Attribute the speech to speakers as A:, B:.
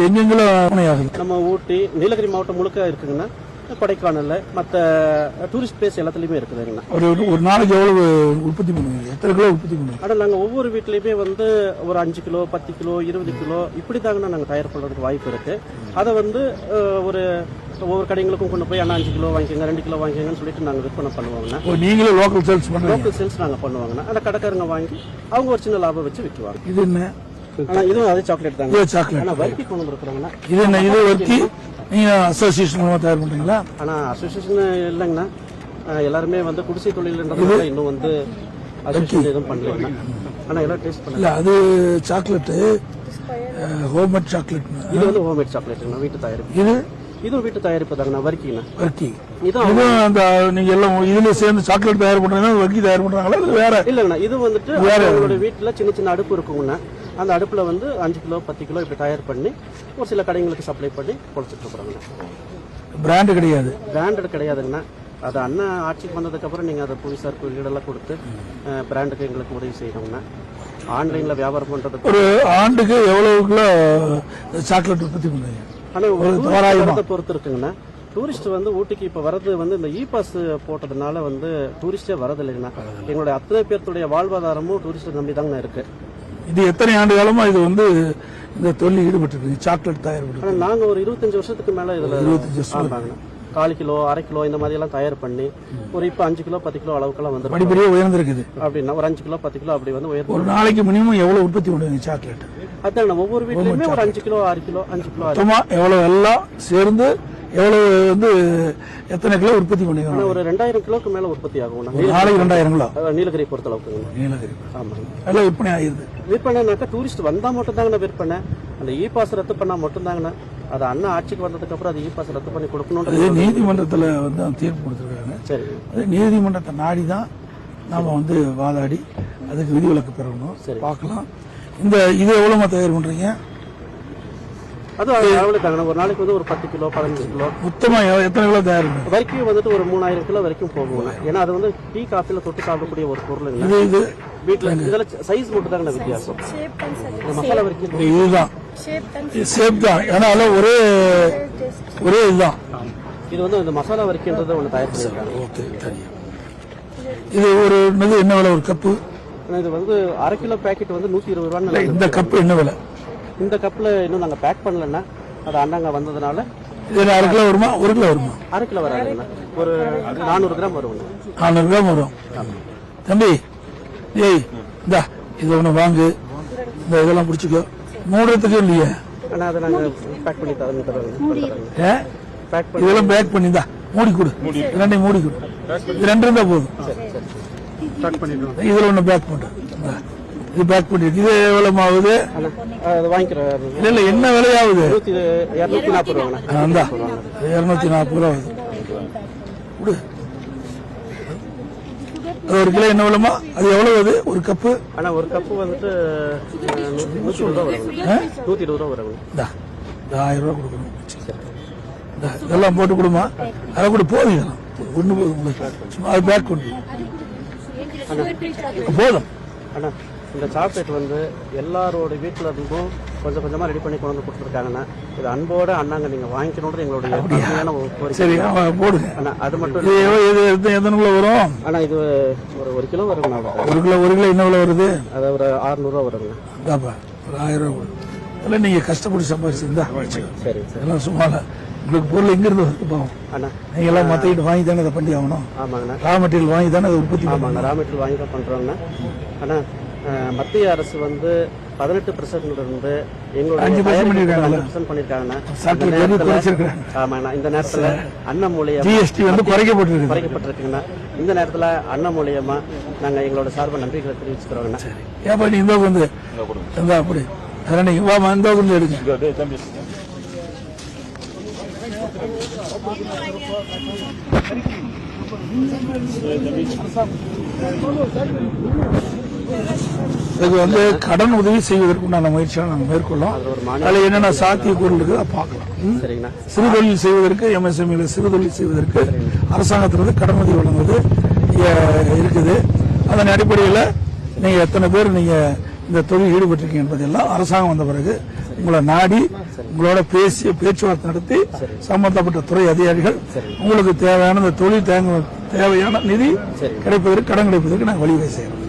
A: எங்கெங்கெல்லாம் ஆகுது?
B: நம்ம ஊட்டி நீலகிரி மாவட்டம் முழுக்க இருக்குங்கண்ணா. கொடைக்கானல்ல மற்ற டூரிஸ்ட் பிளேஸ் எல்லாத்துலயுமே இருக்குதுங்கண்ணா.
A: ஒரு நாளைக்கு எவ்வளவு உற்பத்தி பண்ணுவீங்க? எத்தனை கிலோ உற்பத்தி பண்ணுவீங்க?
B: ஆனால் நாங்கள் ஒவ்வொரு வீட்லயுமே வந்து ஒரு 5 கிலோ 10 கிலோ 20 கிலோ இப்படி தாங்கண்ணா நாங்கள் தயார் பண்ணுறதுக்கு வாய்ப்பு இருக்கு. அதை வந்து ஒவ்வொரு கடைகளுக்கும் கொண்டு போய் அண்ணா 5 கிலோ வாங்கிக்கோங்க 2 கிலோ வாங்கிக்கோங்கன்னு சொல்லிட்டு நாங்கள் விற்பனை பண்ணுவாங்கண்ணா.
A: நீங்களே லோக்கல் சேல்ஸ் பண்ணுவோம்?
B: லோக்கல் சேல்ஸ் நாங்கள் பண்ணுவாங்கண்ணா. அந்த கடைக்காரங்க வாங்கி அவங்க ஒரு சின்ன லாபம் வச்சு விற்குவாங்க.
A: இது என்ன?
B: ஆனால் இதுவும் அதே சாக்லேட் தாங்க.
A: சாக்லேட்.
B: ஆனால் வர்க்கி கொண்டு வந்துருக்குறாங்கண்ணா.
A: இது என்ன? இது வர்க்கி நீங்க அசோசியேஷன் மூலமா தயார் பண்றீங்களா?
B: ஆனா அசோசியேஷன் இல்லைங்கண்ணா. எல்லாருமே வந்து குடிசை தொழில்ன்றதுனால இன்னும் வந்து அசோசியேஷன் எதுவும் பண்ணல. ஆனா எல்லாம் டேஸ்ட் பண்ணல.
A: அது சாக்லேட் ஹோம்மேட் சாக்லேட்.
B: இது வந்து ஹோம்மேட் சாக்லேட்டுங்கண்ணா, வீட்டு தயாரிப்பு. இதுவும் வீட்டு தயாரிப்பு தாங்கண்ணா. வர்க்கிங்கண்ணா.
A: வர்க்கி இதுவும் அந்த நீங்க எல்லாம் இதுல சேர்ந்து சாக்லேட் தயார் பண்றீங்கன்னா வர்க்கி தயார் பண்றாங்களா வேற?
B: இல்லங்கண்ணா, இது வந்துட்டு அவங்களோட வீட்டுல சின்ன சின்ன அடுப்பு இருக்குங்கண்ணா. அந்த அடுப்புல வந்து 5 கிலோ 10 கிலோ இப்படி தயார் பண்ணி ஒரு சில கடைங்களுக்கு சப்ளை பண்ணி கொடுத்துட்டு இருக்கிறாங்கண்ணா.
A: பிராண்டு கிடையாது?
B: பிராண்டட் கிடையாதுங்கண்ணா. அது அண்ணா ஆட்சிக்கு வந்ததுக்கு அப்புறம் நீங்க அதை புவிசார் குறியீடெல்லாம் கொடுத்து பிராண்டுக்கு எங்களுக்கு உதவி செய்யணும்னா ஆன்லைன்ல வியாபாரம் பண்றதுக்கு.
A: ஒரு ஆண்டுக்கு எவ்வளவு கிலோ சாக்லேட் உற்பத்தி பண்ணுவீங்க?
B: ஆனா பொறுத்து இருக்குங்கண்ணா. டூரிஸ்ட் வந்து ஊட்டிக்கு இப்ப வரது வந்து இந்த இ பாஸ் போட்டதுனால வந்து டூரிஸ்டே வரது இல்லைங்கண்ணா. எங்களுடைய அத்தனை பேர்த்துடைய வாழ்வாதாரமும் டூரிஸ்ட் நம்பி தாங்கண்ணா இருக்கு.
A: இது எத்தனை ஆண்டு காலமா இது வந்து இந்த தொழில் ஈடுபட்டு சாக்லேட் தயார்?
B: நாங்க ஒரு 25 வருஷத்துக்கு மேல இதுல 25 வருஷம் 1/4 கிலோ 1/2 கிலோ இந்த மாதிரி எல்லாம் தயார் பண்ணி ஒரு இப்ப 5 கிலோ 10 கிலோ அளவுக்குலாம் வந்து
A: படிப்படியே உயர்ந்திருக்குது.
B: அப்படின்னா ஒரு 5 கிலோ 10 கிலோ அப்படி வந்து உயர்ந்து.
A: ஒரு நாளைக்கு மினிமம் எவ்வளவு உற்பத்தி பண்ணுவீங்க சாக்லேட்?
B: அதான் ஒவ்வொரு வீட்லயுமே ஒரு 5 கிலோ 6 கிலோ 5 கிலோ
A: எவ்வளவு எல்லாம் சேர்ந்து எவ்வளவு வந்து எத்தனை கிலோ உற்பத்தி பண்ணுவீங்க?
B: ஒரு 2000 கிலோக்கு மேல உற்பத்தி ஆகும்
A: நாளைக்கு. 2000 கிலோ
B: நீலகிரி பொறுத்த அளவுக்கு.
A: நீலகிரி
B: ஆமா,
A: எல்லாம் விற்பனை ஆயிருது.
B: விற்பனைனாக்கா டூரிஸ்ட் வந்தா மட்டும் தாங்கண்ணா விற்பனை. அந்த இ பாஸ் ரத்து பண்ணா மட்டும் தாங்கண்ணா. அது அண்ணா ஆட்சிக்கு வந்ததுக்கு அப்புறம் அது இ பாஸ் ரத்து பண்ணி கொடுக்கணும்.
A: நீதிமன்றத்துல வந்து தீர்ப்பு கொடுத்துருக்காங்க.
B: சரி,
A: அது நீதிமன்றத்தை நாடிதான் நாம வந்து வாதாடி அதுக்கு விதிவிலக்கு பெறணும். பார்க்கலாம். இது எவ்வளவு தயார் பண்றீங்க?
B: அது அவ்வளவு தாங்கண்ணா. ஒரு நாளைக்கு வந்து ஒரு 10 கிலோ 15 கிலோ
A: மொத்தமா எத்தனை கிலோ தயார் பண்ணுங்க?
B: வரைக்கும் வந்துட்டு ஒரு 3000 கிலோ வரைக்கும் போகும். ஏன்னா அது வந்து டீ காஃபில தொட்டு சாப்பிடக்கூடிய ஒரு பொருள்.
A: இது
B: வீட்டுல இதுல சைஸ் மட்டும் தாங்க வித்தியாசம். மசாலா வரைக்கும்
A: இதுதான் ஷேப் தான். ஏன்னா ஒரே இதுதான்.
B: இது வந்து இந்த மசாலா வரைக்கும்ன்றத ஒண்ணு தயார் பண்ணிருக்காங்க.
A: ஓகே, தெரியும். இது ஒரு என்ன விலை ஒரு கப்பு?
B: இது வந்து 1/2 கிலோ பேக்கெட் வந்து 120 ரூபாய்.
A: இந்த கப்பு என்ன விலை?
B: இந்த கப்ல இன்னும் நாங்க பேக் பண்ணலன்னா அது அண்ணாங்க வந்ததுனால.
A: இது 1/2 கிலோ வருமா? 1 கிலோ வருமா?
B: 1/2 கிலோ வராதுங்கண்ணா. ஒரு 400 கிராம் வரும்.
A: 400 கிராம் வரும். தம்பி இந்தா இது ஒண்ணு வாங்கு. இந்த இதெல்லாம் பிடிச்சிக்கோ. மூடுறதுக்கு இல்லையே.
B: ஆனா அதை நாங்க பேக் பண்ணி தரோம்.
A: இதெல்லாம் பேக் பண்ணி தான் மூடி கொடு. ரெண்டையும் மூடி கொடு. இது 2 இருந்தா போதும். இதுல ஒண்ணு பேக் பண்ணு. இது பேக் பண்ணிட்டு இது எவ்வளவு ஆகுது?
B: வாங்கிக்கிறேன்.
A: இல்ல என்ன விலையாகுது?
B: 240 ரூபாங்க.
A: 240 ரூபா ஆகுது. ஒரு கிலோ என்ன விலைமா? அது எவ்வளவு? அது ஒரு கப்பு?
B: ஆனா ஒரு கப்பு வந்துட்டு 120 ரூபா வரும். 120 ரூபா வரும்.
A: 1000 ரூபா கொடுக்கணும். இதெல்லாம் போட்டு கொடுமா. அதை கூட போதும். இதெல்லாம் ஒண்ணு போதும். சும்மா அது பேக் பண்ணு போதும்.
B: ஆனா இந்த சாக்லேட் வந்து எல்லாரோட வீட்டுல இருந்தும் கொஞ்சம் கொஞ்சமா ரெடி பண்ணி கொண்டு வந்து கொடுத்துருக்காங்கன்னா இது அன்போட அண்ணாங்க நீங்க வாங்கிக்கணும்ன்றது எங்களுடைய கோரிக்கை.
A: சரி போடுங்க.
B: ஆனா அது மட்டும்
A: எத்தனை கிலோ வரும்?
B: ஆனா இது ஒரு கிலோ வருங்க.
A: 1 கிலோ என்ன விலை வருது?
B: அது ஒரு 600 ரூபா வருங்க.
A: ஒரு 1000 ரூபா எல்லாம் நீங்க கஷ்டப்பட்டு சம்பாதிச்சிருந்தா.
B: சரி,
A: எல்லாம் சும்மா உங்களுக்கு பொருள் எங்க இருந்து வருது பாவம். நீங்க எல்லாம் மத்திட்டு வாங்கி தானே அதை பண்ணி ஆகணும்.
B: ஆமாங்கண்ணா.
A: ரா மெட்டீரியல் வாங்கி தானே அதை உற்பத்தி
B: பண்ணுவாங்க. ரா மெட்டீரியல் வாங்கி தான் பண்றோங்கண்ணா. ஆனா மத்திய அரசு வந்து 18% இருந்து எங்களுடைய 5% பண்ணிருக்காங்கண்ணா. ஆமாங்கண்ணா. இந்த நேரத்துல அண்ணன் மூலியமா
A: ஜிஎஸ்டி வந்து
B: குறைக்கப்பட்டிருக்குங்கண்ணா. இந்த நேரத்துல அண்ணன் மூலியமா நாங்க எங்களோட சார்பு நன்றிகளை தெரிவிச்சுக்கிறோங்கண்ணா.
A: ஏப்பா நீ இந்த வந்து அப்படி நீங்க வாமா இந்த வந்து எடுங்க. இதுக்கு வந்து கடன் உதவி செய்வதற்குண்டான முயற்சியை நாங்கள் மேற்கொள்ளோம். அதில் என்னென்ன சாத்தியக்கூறு இருக்குது அதை பார்க்கலாம். சிறு தொழில் செய்வதற்கு எம்எஸ்எம்இல சிறு தொழில் செய்வதற்கு அரசாங்கத்திலிருந்து கடன் உதவி வழங்குவது இருக்குது. அதன் அடிப்படையில் நீங்க எத்தனை பேர் நீங்க இந்த தொழில் ஈடுபட்டிருக்கீங்க என்பதெல்லாம் அரசாங்கம் வந்த பிறகு உங்களை நாடி உங்களோட பேசி பேச்சுவார்த்தை நடத்தி சம்பந்தப்பட்ட துறை அதிகாரிகள் உங்களுக்கு தேவையான இந்த தொழில் தேவையான நிதி கிடைப்பதற்கு கடன் கிடைப்பதற்கு நாங்கள் வழிவகை செய்யறோம்.